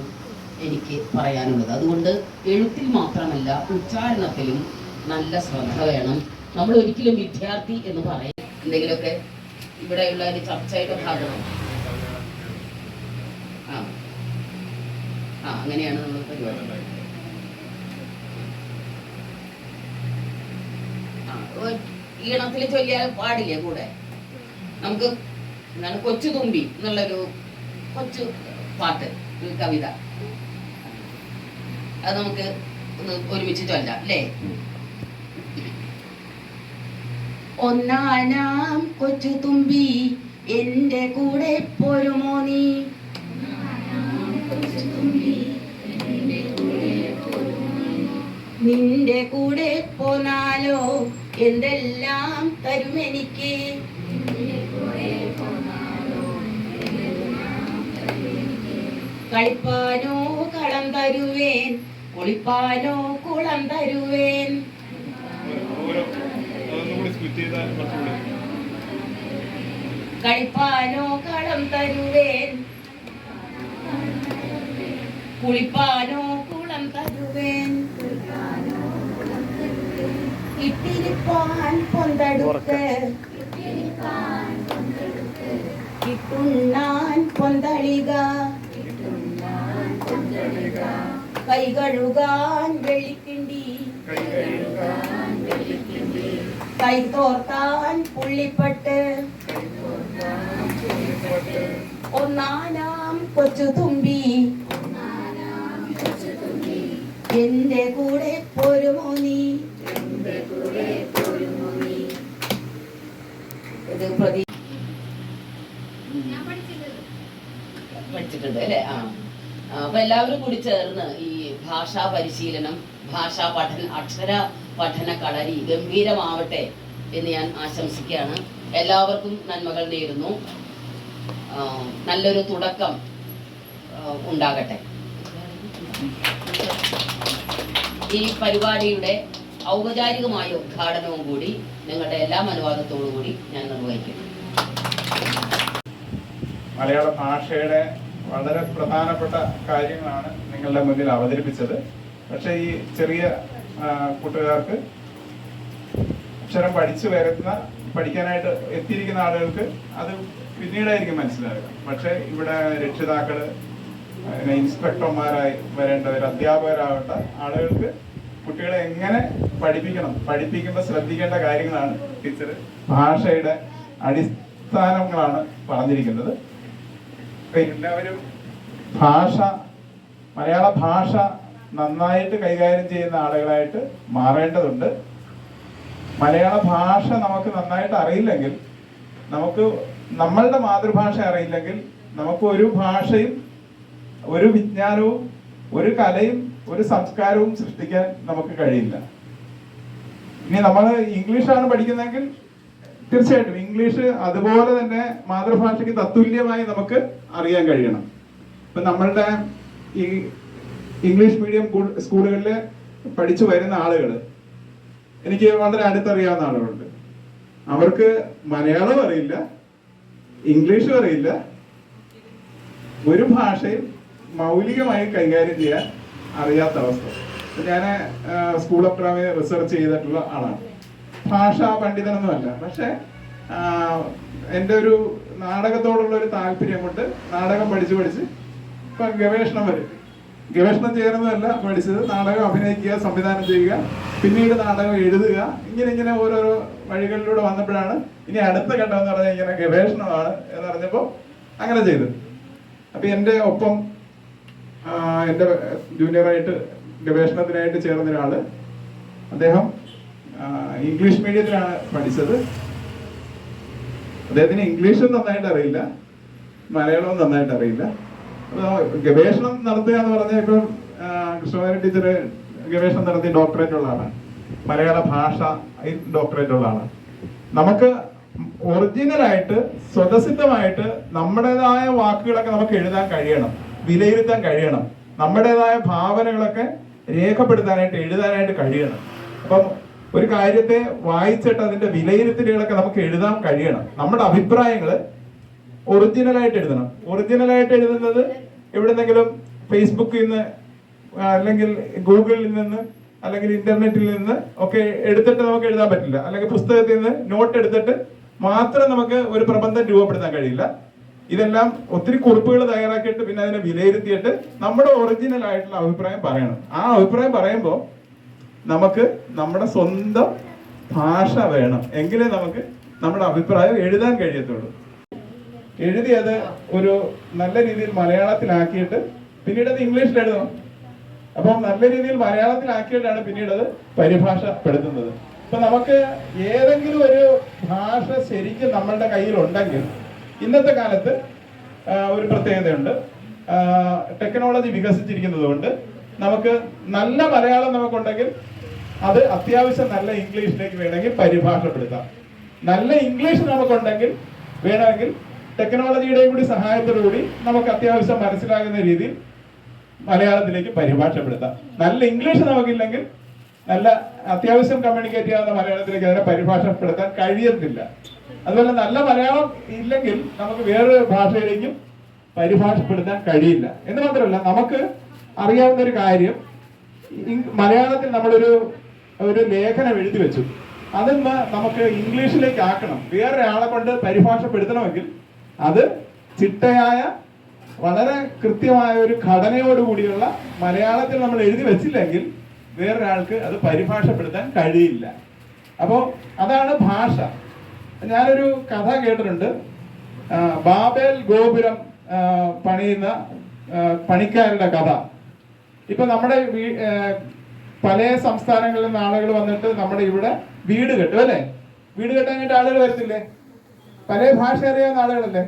A: എനിക്ക് പറയാനുള്ളത്. അതുകൊണ്ട് എഴുത്തിൽ മാത്രമല്ല ഉച്ചാരണത്തിലും നല്ല ശ്രദ്ധ വേണം. നമ്മൾ ഒരിക്കലും വിദ്യാർത്ഥി എന്ന് പറയാം. എന്തെങ്കിലുമൊക്കെ ഇവിടെയുള്ള ഒരു ചർച്ചയുടെ ഭാഗമാണ്. അങ്ങനെയാണ് നമ്മൾ പരിപാടി. ഈണത്തിൽ ചൊല്ലിയാൽ പാടില്ലേ കൂടെ? നമുക്ക് എന്താണ് കൊച്ചു തുമ്പി എന്നുള്ളൊരു കൊച്ചു പാട്ട്, ഒരു കവിത, അത് നമുക്ക് ഒന്ന് ഒരുമിച്ച് ചൊല്ലാം, അല്ലേ? ഒന്നാനാം കൊച്ചു തുമ്പി എന്റെ കൂടെ പോരുമോ നീ? നിന്റെ കൂടെ പോന്നാലോ എന്തെല്ലാം തരുമെനിക്ക്? കളിപ്പാനോ കളം തരുവേൻ, കുളിപ്പാനോ കുളം തരുവേൻ. കളിപ്പാനോ കളം തരുവേൻ, കുളിപ്പാനോ കുളം തരുവേൻ. ഇട്ടിരിപ്പാൻ പൊന്തടുക്ക്, ഇട്ടുണ്ണാൻ പൊന്തളിക, കൈ കഴുകാൻ വെള്ളിക്കിണ്ടി, കൈ തോർത്താൻ പുള്ളിപ്പട്ട്. ഒന്നാനാം കൊച്ചു തുമ്പി എന്റെ കൂടെ പോരുമോ നീ? ഇത് പഠിച്ചിട്ടുണ്ട് അല്ലേ? അപ്പൊ എല്ലാവരും കൂടി ചേർന്ന് ഈ ഭാഷാ പരിശീലനം, ഭാഷാ പഠന, അക്ഷര പഠന കളരി ഗംഭീരമാവട്ടെ എന്ന് ഞാൻ ആശംസിക്കുകയാണ്. എല്ലാവർക്കും നന്മകൾ നേരുന്നു. നല്ലൊരു തുടക്കം ഉണ്ടാകട്ടെ. ഈ പരിപാടിയുടെ ഔപചാരികമായ ഉദ്ഘാടനവും കൂടി നിങ്ങളുടെ എല്ലാ അനുവാദത്തോടു കൂടി ഞാൻ നിർവഹിക്കുന്നു.
B: മലയാള ഭാഷയുടെ വളരെ പ്രധാനപ്പെട്ട കാര്യങ്ങളാണ് നിങ്ങളുടെ മുന്നിൽ അവതരിപ്പിച്ചത്. പക്ഷേ ഈ ചെറിയ കൂട്ടുകാർക്ക് അക്ഷരം പഠിക്കാനായിട്ട് എത്തിയിരിക്കുന്ന ആളുകൾക്ക് അത് പിന്നീടായിരിക്കും മനസ്സിലാകുക. പക്ഷേ ഇവിടെ രക്ഷിതാക്കള്, ഇൻസ്പെക്ടർമാരായി വരേണ്ടവർ, അധ്യാപകരാവേണ്ട ആളുകൾക്ക് കുട്ടികളെ എങ്ങനെ പഠിപ്പിക്കുമ്പോൾ ശ്രദ്ധിക്കേണ്ട കാര്യങ്ങളാണ് ടീച്ചർ ഭാഷയുടെ അടിസ്ഥാനങ്ങളാണ് പറഞ്ഞിരിക്കുന്നത്. എല്ലാവരും മലയാള ഭാഷ നന്നായിട്ട് കൈകാര്യം ചെയ്യുന്ന ആളുകളായിട്ട് മാറേണ്ടതുണ്ട്. മലയാള ഭാഷ നമുക്ക് നന്നായിട്ട് അറിയില്ലെങ്കിൽ, നമുക്ക് നമ്മളുടെ മാതൃഭാഷ അറിയില്ലെങ്കിൽ നമുക്ക് ഒരു ഭാഷയും ഒരു വിജ്ഞാനവും ഒരു കലയും ഒരു സംസ്കാരവും സൃഷ്ടിക്കാൻ നമുക്ക് കഴിയില്ല. ഇനി നമ്മൾ ഇംഗ്ലീഷാണ് പഠിക്കുന്നതെങ്കിൽ തീർച്ചയായിട്ടും ഇംഗ്ലീഷ് അതുപോലെ തന്നെ മാതൃഭാഷയ്ക്ക് തത്തുല്യമായി നമുക്ക് അറിയാൻ കഴിയണം. ഇപ്പം നമ്മളുടെ ഈ ഇംഗ്ലീഷ് മീഡിയം സ്കൂളുകളിൽ പഠിച്ചു വരുന്ന ആളുകൾ, എനിക്ക് വളരെ അടുത്തറിയാവുന്ന ആളുകളുണ്ട്. അവർക്ക് മലയാളം അറിയില്ല, ഇംഗ്ലീഷും അറിയില്ല, ഒരു ഭാഷയും മൗലികമായി കൈകാര്യം ചെയ്യാൻ അറിയാത്ത അവസ്ഥ. ഞാൻ സ്കൂൾ ഓഫ് ഡ്രാമ റിസർച്ച് ചെയ്തിട്ടുള്ള ആളാണ്. ഭാഷാ പണ്ഡിതനൊന്നുമല്ല. പക്ഷെ എൻ്റെ ഒരു നാടകത്തോടുള്ള ഒരു താല്പര്യം കൊണ്ട് നാടകം പഠിച്ച് ഇപ്പം ഗവേഷണം വരെ ഗവേഷണം ചെയ്യുന്നതല്ല പഠിച്ചത്. നാടകം അഭിനയിക്കുക, സംവിധാനം ചെയ്യുക, പിന്നീട് നാടകം എഴുതുക, ഇങ്ങനെ ഓരോരോ വഴികളിലൂടെ വന്നപ്പോഴാണ് ഇനി അടുത്ത ഘട്ടം എന്ന് പറഞ്ഞാൽ ഇങ്ങനെ ഗവേഷണമാണ് എന്ന് പറഞ്ഞപ്പോൾ അങ്ങനെ ചെയ്തു. അപ്പൊ എൻ്റെ ഒപ്പം എൻ്റെ ജൂനിയറായിട്ട് ഗവേഷണത്തിനായിട്ട് ചേർന്ന ഒരാള്, അദ്ദേഹം ഇംഗ്ലീഷ് മീഡിയത്തിലാണ് പഠിച്ചത്. അദ്ദേഹത്തിന് ഇംഗ്ലീഷും നന്നായിട്ട് അറിയില്ല, മലയാളവും നന്നായിട്ട് അറിയില്ല. ഗവേഷണം നടത്തുക എന്ന് പറഞ്ഞാൽ ഇപ്പം കൃഷ്ണകുമാരി ടീച്ചർ ഗവേഷണം നടത്തി ഡോക്ടറേറ്റ് ഉള്ള ആളാണ്, മലയാള ഭാഷ ഡോക്ടറേറ്റ് ഉള്ള ആളാണ്. നമുക്ക് ഒറിജിനലായിട്ട് സ്വതസിദ്ധമായിട്ട് നമ്മുടേതായ വാക്കുകളൊക്കെ നമുക്ക് എഴുതാൻ കഴിയണം, വിലയിരുത്താൻ കഴിയണം, നമ്മുടേതായ ഭാവനകളൊക്കെ രേഖപ്പെടുത്താനായിട്ട് എഴുതാനായിട്ട് കഴിയണം. അപ്പം ഒരു കാര്യത്തെ വായിച്ചിട്ട് അതിന്റെ വിലയിരുത്തലുകളൊക്കെ നമുക്ക് എഴുതാൻ കഴിയണം. നമ്മുടെ അഭിപ്രായങ്ങൾ ഒറിജിനലായിട്ട് എഴുതണം. ഒറിജിനലായിട്ട് എഴുതുന്നത് എവിടെന്നെങ്കിലും ഫേസ്ബുക്കിൽ നിന്ന് അല്ലെങ്കിൽ ഗൂഗിളിൽ നിന്ന് അല്ലെങ്കിൽ ഇന്റർനെറ്റിൽ നിന്ന് ഒക്കെ എടുത്തിട്ട് നമുക്ക് എഴുതാൻ പറ്റില്ല. അല്ലെങ്കിൽ പുസ്തകത്തിൽ നിന്ന് നോട്ട് എടുത്തിട്ട് മാത്രം നമുക്ക് ഒരു പ്രബന്ധം രൂപപ്പെടുത്താൻ കഴിയില്ല. ഇതെല്ലാം ഒത്തിരി കുറിപ്പുകൾ തയ്യാറാക്കിയിട്ട് പിന്നെ അതിനെ വിലയിരുത്തിയിട്ട് നമ്മുടെ ഒറിജിനൽ ആയിട്ടുള്ള അഭിപ്രായം പറയണം. ആ അഭിപ്രായം പറയുമ്പോൾ നമുക്ക് നമ്മുടെ സ്വന്തം ഭാഷ വേണം, എങ്കിലേ നമുക്ക് നമ്മുടെ അഭിപ്രായം എഴുതാൻ കഴിയത്തുള്ളൂ. എഴുതിയത് ഒരു നല്ല രീതിയിൽ മലയാളത്തിലാക്കിയിട്ട് പിന്നീട് അത് ഇംഗ്ലീഷിൽ എഴുതണം. അപ്പം നല്ല രീതിയിൽ മലയാളത്തിലാക്കിയിട്ടാണ് പിന്നീട് അത് പരിഭാഷപ്പെടുത്തുന്നത്. ഇപ്പൊ നമുക്ക് ഏതെങ്കിലും ഒരു ഭാഷ ശരിക്കും നമ്മളുടെ കയ്യിലുണ്ടെങ്കിൽ, ഇന്നത്തെ കാലത്ത് ഒരു പ്രത്യേകതയുണ്ട്, ടെക്നോളജി വികസിച്ചിരിക്കുന്നത് കൊണ്ട് നമുക്ക് നല്ല മലയാളം നമുക്കുണ്ടെങ്കിൽ അത് അത്യാവശ്യം നല്ല ഇംഗ്ലീഷിലേക്ക് വേണമെങ്കിൽ പരിഭാഷപ്പെടുത്താം. നല്ല ഇംഗ്ലീഷ് നമുക്കുണ്ടെങ്കിൽ വേണമെങ്കിൽ ടെക്നോളജിയുടെയും കൂടി സഹായത്തോടുകൂടി നമുക്ക് അത്യാവശ്യം മനസ്സിലാകുന്ന രീതിയിൽ മലയാളത്തിലേക്ക് പരിഭാഷപ്പെടുത്താം. നല്ല ഇംഗ്ലീഷ് നമുക്കില്ലെങ്കിൽ നല്ല അത്യാവശ്യം കമ്മ്യൂണിക്കേറ്റ് ചെയ്യാവുന്ന മലയാളത്തിലേക്ക് അതിനെ പരിഭാഷപ്പെടുത്താൻ കഴിയത്തില്ല. അതുപോലെ നല്ല മലയാളം ഇല്ലെങ്കിൽ നമുക്ക് വേറൊരു ഭാഷയിലേക്കും പരിഭാഷപ്പെടുത്താൻ കഴിയില്ല. എന്ന് മാത്രമല്ല, നമുക്ക് അറിയാവുന്ന ഒരു കാര്യം, മലയാളത്തിൽ നമ്മളൊരു ലേഖനം എഴുതി വെച്ചു, അതിന്ന് നമുക്ക് ഇംഗ്ലീഷിലേക്ക് ആക്കണം, വേറൊരാളെ കൊണ്ട് പരിഭാഷപ്പെടുത്തണമെങ്കിൽ അത് ചിട്ടയായ വളരെ കൃത്യമായ ഒരു ഘടനയോടുകൂടിയുള്ള മലയാളത്തിൽ നമ്മൾ എഴുതി വെച്ചില്ലെങ്കിൽ വേറൊരാൾക്ക് അത് പരിഭാഷപ്പെടുത്താൻ കഴിയില്ല. അപ്പോൾ അതാണ് ഭാഷ. ഞാനൊരു കഥ കേട്ടിട്ടുണ്ട്, ബാബേൽ ഗോപുരം പണിയുന്ന പണിക്കാരുടെ കഥ. ഇപ്പൊ നമ്മുടെ പല സംസ്ഥാനങ്ങളിൽ നിന്ന് ആളുകൾ വന്നിട്ട് നമ്മുടെ ഇവിടെ വീട് കെട്ടും അല്ലേ? വീട് കെട്ടാനായിട്ട് ആളുകൾ വരത്തില്ലേ? പല ഭാഷ അറിയാവുന്ന ആളുകളല്ലേ?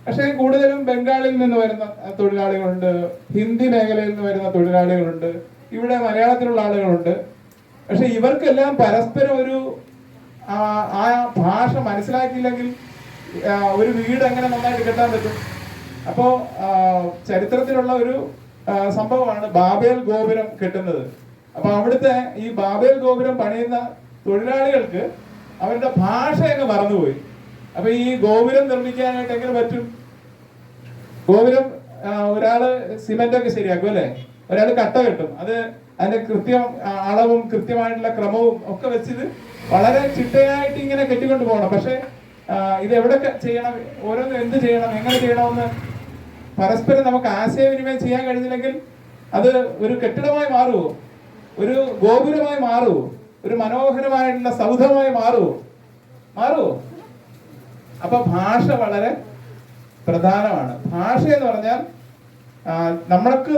B: പക്ഷേ കൂടുതലും ബംഗാളിൽ നിന്ന് വരുന്ന തൊഴിലാളികളുണ്ട്, ഹിന്ദി മേഖലയിൽ നിന്ന് വരുന്ന തൊഴിലാളികളുണ്ട്, ഇവിടെ മലയാളത്തിലുള്ള ആളുകളുണ്ട്. പക്ഷെ ഇവർക്കെല്ലാം പരസ്പരം ഒരു ആ ഭാഷ മനസ്സിലാക്കിയില്ലെങ്കിൽ ഒരു വീട് എങ്ങനെ നന്നായിട്ട് കെട്ടാൻ പറ്റും? അപ്പോ ചരിത്രത്തിലുള്ള ഒരു സംഭവമാണ് ബാബേൽ ഗോപുരം കെട്ടുന്നത്. അപ്പൊ അവിടുത്തെ ഈ ബാബേൽ ഗോപുരം പണിയുന്ന തൊഴിലാളികൾക്ക് അവരുടെ ഭാഷയൊക്കെ മറന്നുപോയി. അപ്പൊ ഈ ഗോപുരം നിർമ്മിക്കാനായിട്ട് എങ്ങനെ പറ്റും? ഗോപുരം ഒരാള് സിമെന്റ് ഒക്കെ ശരിയാക്കും അല്ലെ, ഒരാൾ കട്ട കെട്ടും, അത് അതിന്റെ കൃത്യം അളവും കൃത്യമായിട്ടുള്ള ക്രമവും ഒക്കെ വെച്ചിത് വളരെ ചിട്ടയായിട്ട് ഇങ്ങനെ കെട്ടിക്കൊണ്ട് പോകണം. പക്ഷെ ഇത് എവിടെ ചെയ്യണം, ഓരോന്നും എന്ത് ചെയ്യണം, എങ്ങനെ ചെയ്യണമെന്ന് പരസ്പരം നമുക്ക് ആശയവിനിമയം ചെയ്യാൻ കഴിഞ്ഞില്ലെങ്കിൽ അത് ഒരു കെട്ടിടമായി മാറുമോ, ഒരു ഗോപുരമായി മാറുമോ, ഒരു മനോഹരമായിട്ടുള്ള സൗധമായി മാറുമോ? അപ്പൊ ഭാഷ വളരെ പ്രധാനമാണ്. ഭാഷ എന്ന് പറഞ്ഞാൽ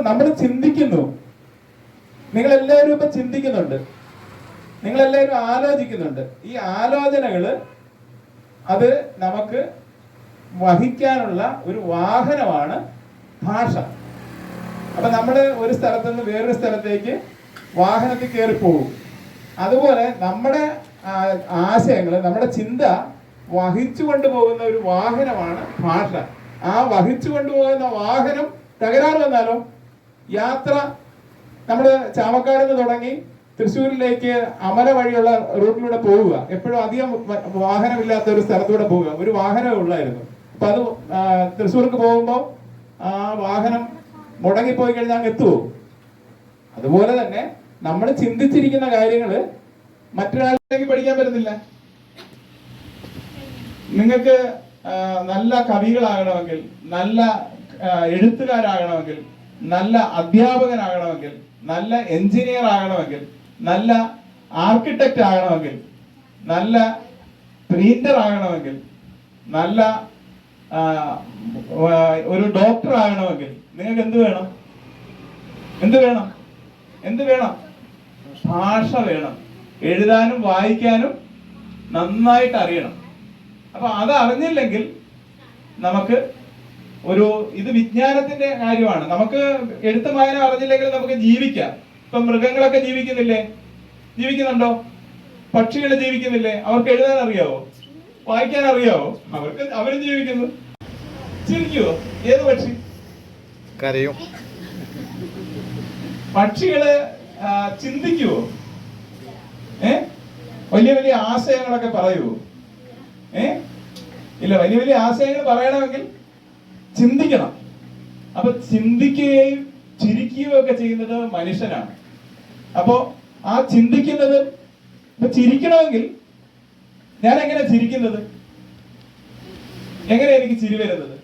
B: നമ്മൾ ചിന്തിക്കുന്നു, നിങ്ങളെല്ലാവരും ഇപ്പൊ ചിന്തിക്കുന്നുണ്ട്, നിങ്ങളെല്ലാവരും ആലോചിക്കുന്നുണ്ട്. ഈ ആലോചനകള് അത് നമുക്ക് വഹിക്കാനുള്ള ഒരു വാഹനമാണ് ഭാഷ. അപ്പൊ നമ്മള് ഒരു സ്ഥലത്ത് നിന്ന് വേറൊരു സ്ഥലത്തേക്ക് വാഹനത്തിൽ കയറി പോകും. അതുപോലെ നമ്മുടെ ആശയങ്ങള്, നമ്മുടെ ചിന്ത വഹിച്ചു കൊണ്ടുപോകുന്ന ഒരു വാഹനമാണ് ഭാഷ. ആ വഹിച്ചു കൊണ്ടുപോകുന്ന വാഹനം തകരാറ് വന്നാലോ? യാത്ര നമ്മള് ചാവക്കാട് നിന്ന് തുടങ്ങി തൃശ്ശൂരിലേക്ക് അമല വഴിയുള്ള റൂട്ടിലൂടെ പോവുക, എപ്പോഴും അധികം വാഹനമില്ലാത്ത ഒരു സ്ഥലത്തൂടെ പോവുക, ഒരു വാഹനമേ ഉള്ളായിരുന്നു. അപ്പൊ അത് തൃശ്ശൂർക്ക് പോകുമ്പോൾ ആ വാഹനം മുടങ്ങിപ്പോയി കഴിഞ്ഞാൽ അങ്ങ് എത്തുവോ? അതുപോലെ തന്നെ നമ്മൾ ചിന്തിച്ചിരിക്കുന്ന കാര്യങ്ങള് മറ്റൊരാളിലേക്ക് പഠിക്കാൻ പറ്റുന്നില്ല. നിങ്ങൾക്ക് നല്ല കവികളാകണമെങ്കിൽ, നല്ല എഴുത്തുകാരാകണമെങ്കിൽ, നല്ല അധ്യാപകനാകണമെങ്കിൽ, നല്ല എഞ്ചിനീയർ ആകണമെങ്കിൽ, നല്ല ആർക്കിടെക്റ്റ് ആകണമെങ്കിൽ, നല്ല പ്രിന്റർ ആകണമെങ്കിൽ, നല്ല ഒരു ഡോക്ടർ ആകണമെങ്കിൽ നിങ്ങൾക്ക് എന്ത് വേണം? എന്ത് വേണം? ഭാഷ വേണം. എഴുതാനും വായിക്കാനും നന്നായിട്ട് അറിയണം. അപ്പൊ അത് അറിഞ്ഞില്ലെങ്കിൽ നമുക്ക് ഇത് വിജ്ഞാനത്തിന്റെ കാര്യമാണ്. നമുക്ക് എഴുത്തും വായന അറിഞ്ഞില്ലെങ്കിൽ നമുക്ക് ജീവിക്കാം. ഇപ്പൊ മൃഗങ്ങളൊക്കെ ജീവിക്കുന്നുണ്ടോ? പക്ഷികൾ ജീവിക്കുന്നില്ലേ? അവർക്ക് എഴുതാൻ അറിയാവോ? വായിക്കാൻ അറിയാവോ? അവരും ജീവിക്കുന്നു. ചിരിക്കുവോ? ഏത് പക്ഷി?
C: കരയും.
B: പക്ഷികള് ചിന്തിക്കുവോ? വലിയ വലിയ ആശയങ്ങളൊക്കെ പറയുവോ? ഇല്ല. വലിയ വലിയ ആശയങ്ങൾ പറയണമെങ്കിൽ ചിന്തിക്കണം. അപ്പൊ ചിന്തിക്കുകയും ചിരിക്കുകയും ഒക്കെ ചെയ്യുന്നത് മനുഷ്യനാണ്. അപ്പോ ആ ചിന്തിക്കുന്നത്, ഇപ്പൊ ചിരിക്കണമെങ്കിൽ ഞാൻ എങ്ങനെ ചിരിക്കുന്നത്? എങ്ങനെ എനിക്ക് ചിരി വരുന്നത്?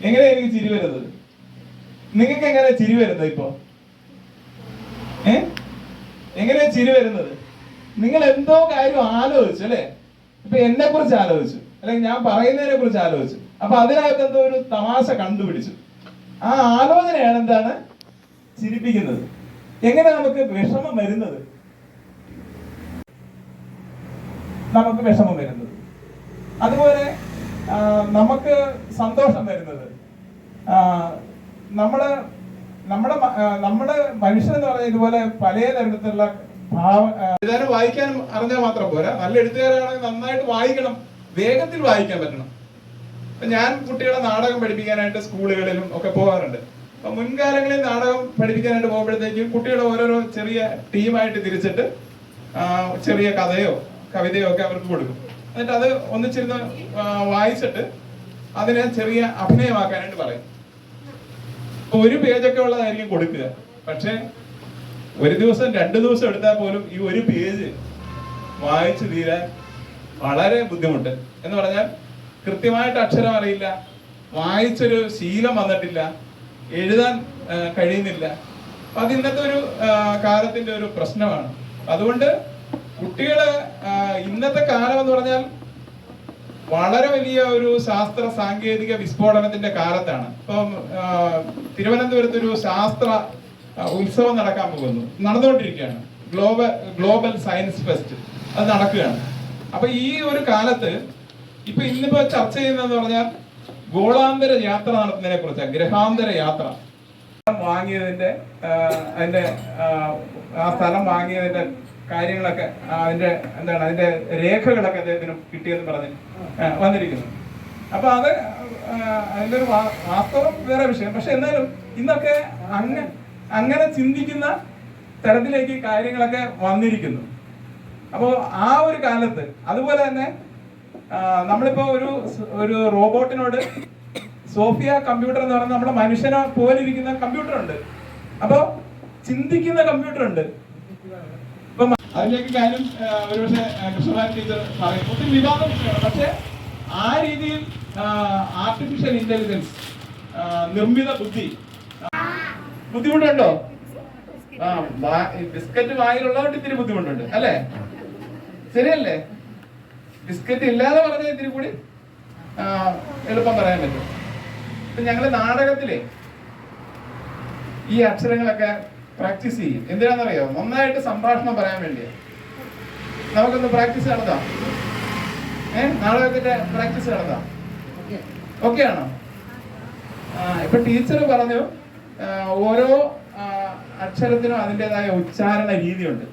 B: എങ്ങനെ എനിക്ക് ചിരി വരുന്നത്? നിങ്ങൾക്ക് എങ്ങനെ ചിരി വരുന്നത്? ഇപ്പോ എങ്ങനെയാ ചിരി വരുന്നത്? നിങ്ങൾ എന്തോ കാര്യം ആലോചിച്ചു അല്ലെ? ഇപ്പൊ എന്നെ കുറിച്ച് ആലോചിച്ചു, അല്ലെങ്കിൽ ഞാൻ പറയുന്നതിനെ കുറിച്ച് ആലോചിച്ചു. അപ്പൊ അതിനകത്ത് എന്തോ ഒരു തമാശ കണ്ടുപിടിച്ചു. ആ ആലോചനയാണ് എന്താണ് ചിരിപ്പിക്കുന്നത്. എങ്ങനെ നമുക്ക് വിഷമം വരുന്നത്? അതുപോലെ നമുക്ക് സന്തോഷം വരുന്നത്, നമ്മുടെ മനുഷ്യനെന്ന് പറഞ്ഞാൽ ഇതുപോലെ പല തരത്തിലുള്ള എഴുതാനും വായിക്കാനും അറിഞ്ഞാൽ മാത്രം പോരാ. നല്ല എഴുത്തുകാരാണെങ്കിൽ നന്നായിട്ട് വായിക്കണം, വേഗത്തിൽ വായിക്കാൻ പറ്റണം. ഞാൻ കുട്ടികളെ നാടകം പഠിപ്പിക്കാനായിട്ട് സ്കൂളുകളിലും ഒക്കെ പോകാറുണ്ട്. അപ്പൊ മുൻകാലങ്ങളിൽ നാടകം പഠിപ്പിക്കാനായിട്ട് പോകുമ്പോഴത്തേക്കും കുട്ടികളെ ഓരോരോ ചെറിയ ടീമായിട്ട് തിരിച്ചിട്ട് ചെറിയ കഥയോ കവിതയോ ഒക്കെ അവർക്ക് കൊടുക്കും. എന്നിട്ട് അത് ഒന്നിച്ചിരുന്ന് വായിച്ചിട്ട് അതിനെ ചെറിയ അഭിനയമാക്കാനായിട്ട് പറയും. ഒരു പേജൊക്കെ ഉള്ളതായിരിക്കും കൊടുക്കുക. പക്ഷെ ഒരു ദിവസം 2 ദിവസം എടുത്താൽ പോലും ഈ ഒരു പേജ് വായിച്ചു തീരാൻ വളരെ ബുദ്ധിമുട്ട്. എന്ന് പറഞ്ഞാൽ കൃത്യമായിട്ട് അക്ഷരം അറിയില്ല, വായിച്ചൊരു ശീലം വന്നിട്ടില്ല, എഴുതാൻ കഴിയുന്നില്ല. അത് ഇന്നത്തെ ഒരു കാലത്തിന്റെ ഒരു പ്രശ്നമാണ്. അതുകൊണ്ട് കുട്ടികള് ഇന്നത്തെ കാലം എന്ന് പറഞ്ഞാൽ വളരെ വലിയ ഒരു ശാസ്ത്ര സാങ്കേതിക വിസ്ഫോടനത്തിന്റെ കാലത്താണ്. ഇപ്പം തിരുവനന്തപുരത്ത് ഒരു ശാസ്ത്ര ഉത്സവം നടന്നുകൊണ്ടിരിക്കുകയാണ്. Global science fest. അത് നടക്കുകയാണ്. അപ്പൊ ഈ ഒരു കാലത്ത് ഇന്നിപ്പോ ചർച്ച ചെയ്യുന്നതെന്ന് പറഞ്ഞാൽ ഗോളാന്തര യാത്ര നടത്തുന്നതിനെ കുറിച്ചാണ്. ഗ്രഹാന്തര യാത്ര വാങ്ങിയതിന്റെ ആ സ്ഥലം വാങ്ങിയതിന്റെ കാര്യങ്ങളൊക്കെ അതിന്റെ രേഖകളൊക്കെ അദ്ദേഹത്തിന് കിട്ടിയെന്ന് പറഞ്ഞ് വന്നിരിക്കുന്നു. അപ്പൊ അതിന്റെ ഒരു വാസ്തവം വേറെ വിഷയം. പക്ഷെ എന്നാലും ഇന്നൊക്കെ അങ്ങനെ ചിന്തിക്കുന്ന തരത്തിലേക്ക് കാര്യങ്ങളൊക്കെ വന്നിരിക്കുന്നു. അപ്പോ ആ ഒരു കാലത്ത് അതുപോലെ തന്നെ നമ്മളിപ്പോ ഒരു റോബോട്ടിനോട് സോഫിയ കമ്പ്യൂട്ടർ എന്ന് പറഞ്ഞാൽ നമ്മുടെ മനുഷ്യനെ പോലിരിക്കുന്ന കമ്പ്യൂട്ടർ ഉണ്ട്. അപ്പോ ചിന്തിക്കുന്ന കമ്പ്യൂട്ടർ ഉണ്ട്. ഇപ്പൊ അതിലേക്ക് കാര്യം ഒരുപക്ഷെ കൃഷ്ണകുമാരി ടീച്ചർ പറയും. ഒത്തിരി വിവാദം വിഷയമാണ്. പക്ഷെ ആ രീതിയിൽ ആർട്ടിഫിഷ്യൽ ഇന്റലിജൻസ്, നിർമ്മിത ബുദ്ധി ബുദ്ധിമുട്ടുണ്ടോ? ബിസ്ക്കറ്റ് വായിലുള്ളതുകൊണ്ട് ഇത്തിരി ബുദ്ധിമുട്ടുണ്ട് അല്ലേ? ശരിയല്ലേ? ബിസ്ക്കറ്റ് ഇല്ലാതെ പറഞ്ഞാൽ ഇത്തിരി കൂടി എളുപ്പം പറയാൻ പറ്റും. ഇപ്പൊ ഞങ്ങള് നാടകത്തിലെ ഈ അക്ഷരങ്ങളൊക്കെ പ്രാക്ടീസ് ചെയ്യും. എന്തിനാണെന്നറിയോ? നന്നായിട്ട് സംഭാഷണം പറയാൻ വേണ്ടിയാ. നമുക്കൊന്ന് പ്രാക്ടീസ് നടത്താം. നാടകത്തിന്റെ പ്രാക്ടീസ് നടത്താം. ഓക്കെ ആണോ? ഇപ്പൊ ടീച്ചർ പറഞ്ഞു ഓരോ അക്ഷരത്തിനും അതിൻ്റെതായ ഉച്ചാരണ രീതിയുണ്ട്.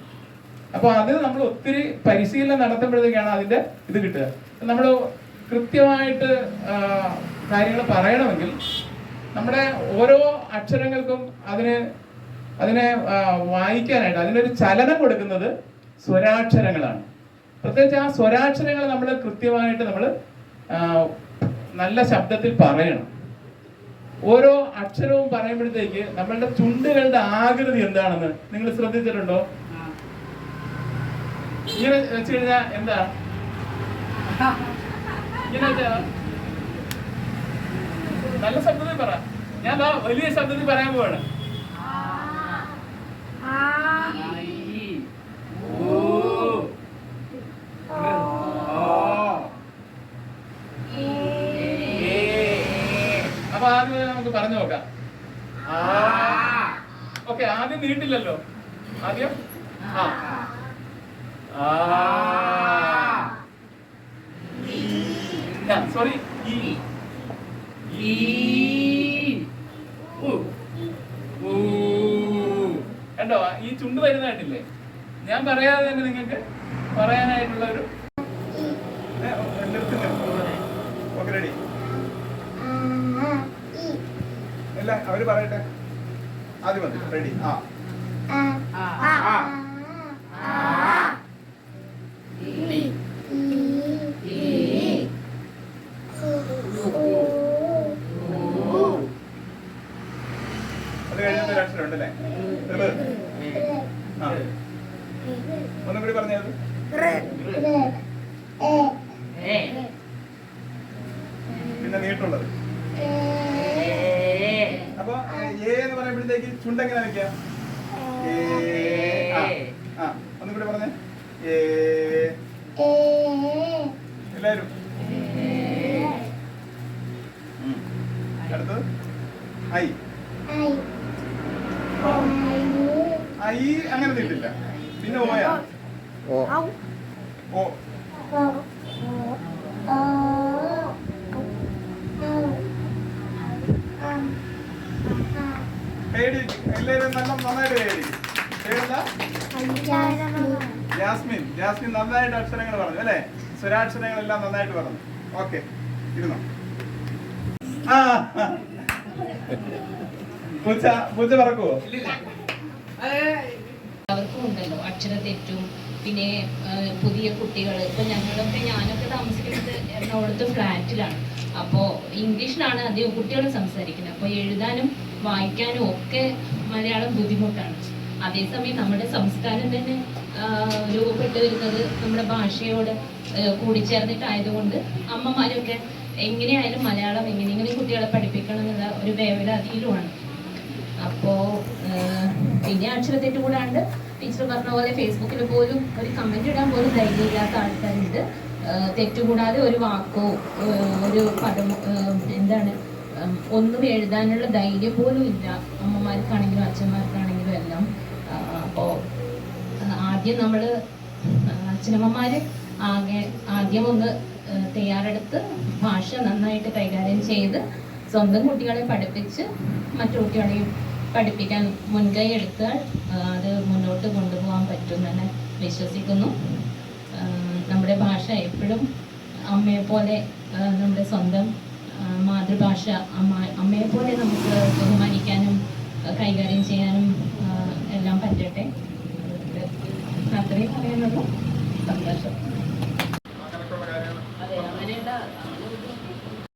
B: അപ്പൊ അത് നമ്മൾ ഒത്തിരി പരിശീലനം നടത്തുമ്പോഴത്തേക്കാണ് അതിന്റെ ഇത് കിട്ടുക. നമ്മൾ കൃത്യമായിട്ട് കാര്യങ്ങൾ പറയണമെങ്കിൽ നമ്മുടെ ഓരോ അക്ഷരങ്ങൾക്കും അതിനെ വായിക്കാനായിട്ട് അതിനൊരു ചലനം കൊടുക്കുന്നത് സ്വരാക്ഷരങ്ങളാണ്. പ്രത്യേകിച്ച് ആ സ്വരാക്ഷരങ്ങൾ നമ്മൾ കൃത്യമായിട്ട് നല്ല ശബ്ദത്തിൽ പറയണം. ഓരോ അക്ഷരവും പറയുമ്പോഴത്തേക്ക് നമ്മളുടെ ചുണ്ടുകളുടെ ആകൃതി എന്താണെന്ന് നിങ്ങൾ ശ്രദ്ധിച്ചിട്ടുണ്ടോ? ഇങ്ങനെ വെച്ച് കഴിഞ്ഞാൽ എന്താ? ഇങ്ങനെ
C: നല്ല ശബ്ദത്തിൽ പറ. ഞാൻ വലിയ ശബ്ദത്തിൽ പറയാൻ പോവാണ്. അപ്പൊ ആദ്യം നമുക്ക് പറഞ്ഞു നോക്കാം. ഓക്കെ, ആദ്യം നീട്ടില്ലല്ലോ. ആദ്യം സോറി, കണ്ടോ ഈ ചുണ്ട് വരുന്നതായിട്ടില്ലേ? ഞാൻ പറയാതെ തന്നെ നിങ്ങൾക്ക് പറയാനായിട്ടുള്ള ഒരു റെഡി. അല്ല, അവര് പറയട്ടെ ആദ്യം മതി. റെഡി. അത് കഴിഞ്ഞ ഒരു അക്ഷരം ഉണ്ടല്ലേ? ഒന്നും കൂടി പറഞ്ഞത്. പിന്നെ നീട്ടുള്ളത്. അപ്പൊ എ എന്ന് പറയുമ്പോഴത്തേക്ക് ചുണ്ടെങ്ങനെ വെക്കാം? ഒന്നും കൂടി പറഞ്ഞേ. എല്ലാരും അടുത്തത് ഐ. ഐ അങ്ങനെ നീട്ടില്ല. പിന്നെ ഓയാ. ഓ. എല്ലാവരും നന്നായിട്ട് കൈയടിക്കും. ജാസ്മിൻ. ജാസ്മിൻ നന്നായിട്ട് അക്ഷരങ്ങൾ പറഞ്ഞു അല്ലേ? സ്വരാക്ഷരങ്ങളെല്ലാം നന്നായിട്ട് പറഞ്ഞു. ഓക്കെ, ഇരുന്നോ. പൂച്ച പറക്കുവോ?
D: അവർക്കും ഉണ്ടല്ലോ അക്ഷരത്തെറ്റും. പിന്നെ പുതിയ കുട്ടികൾ, ഇപ്പൊ ഞാനൊക്കെ താമസിക്കുന്നത് എറണാകുളത്ത് ഫ്ലാറ്റിലാണ്. അപ്പോൾ ഇംഗ്ലീഷിലാണ് അധികം കുട്ടികൾ സംസാരിക്കുന്നത്. അപ്പോൾ എഴുതാനും വായിക്കാനും ഒക്കെ മലയാളം ബുദ്ധിമുട്ടാണ്. അതേസമയം നമ്മുടെ സംസ്കാരം തന്നെ രൂപപ്പെട്ടു വരുന്നത് നമ്മുടെ ഭാഷയോട് കൂടിച്ചേർന്നിട്ടായതുകൊണ്ട് അമ്മമാരൊക്കെ എങ്ങനെയായാലും മലയാളം എങ്ങനെയെങ്കിലും കുട്ടികളെ പഠിപ്പിക്കണം എന്നുള്ള ഒരു വേവലാതിയിലുമാണ്. അപ്പോൾ പിന്നെ അക്ഷരത്തെറ്റ് കൂടാണ്ട് ടീച്ചർ പറഞ്ഞ പോലെ ഫേസ്ബുക്കിൽ പോലും ഒരു കമന്റ് ഇടാൻ പോലും ധൈര്യമില്ലാത്ത ആൾക്കാരുണ്ട്. തെറ്റുകൂടാതെ ഒരു വാക്കോ ഒരു പദമോ ഒന്നും എഴുതാനുള്ള ധൈര്യം പോലും ഇല്ല അമ്മമാർക്കാണെങ്കിലും അച്ഛന്മാർക്കാണെങ്കിലും എല്ലാം. അപ്പോൾ ആദ്യം നമ്മൾ അച്ഛനമ്മമാര് ആദ്യം ഒന്ന് തയ്യാറെടുത്ത് ഭാഷ നന്നായിട്ട് കൈകാര്യം ചെയ്ത് സ്വന്തം കുട്ടികളെ പഠിപ്പിച്ച് മറ്റു കുട്ടികളെയും പഠിപ്പിക്കാൻ മുൻകൈ എടുത്താൽ അത് മുന്നോട്ട് കൊണ്ടുപോകാൻ പറ്റും എന്ന് വിശ്വസിക്കുന്നു. നമ്മുടെ ഭാഷ എപ്പോഴും അമ്മയെപ്പോലെ, നമ്മുടെ സ്വന്തം മാതൃഭാഷ അമ്മയെപ്പോലെ നമുക്ക് ബഹുമാനിക്കാനും കൈകാര്യം ചെയ്യാനും എല്ലാം പറ്റട്ടെ. അത്രയും പറയാനുള്ളൂ. സന്തോഷം.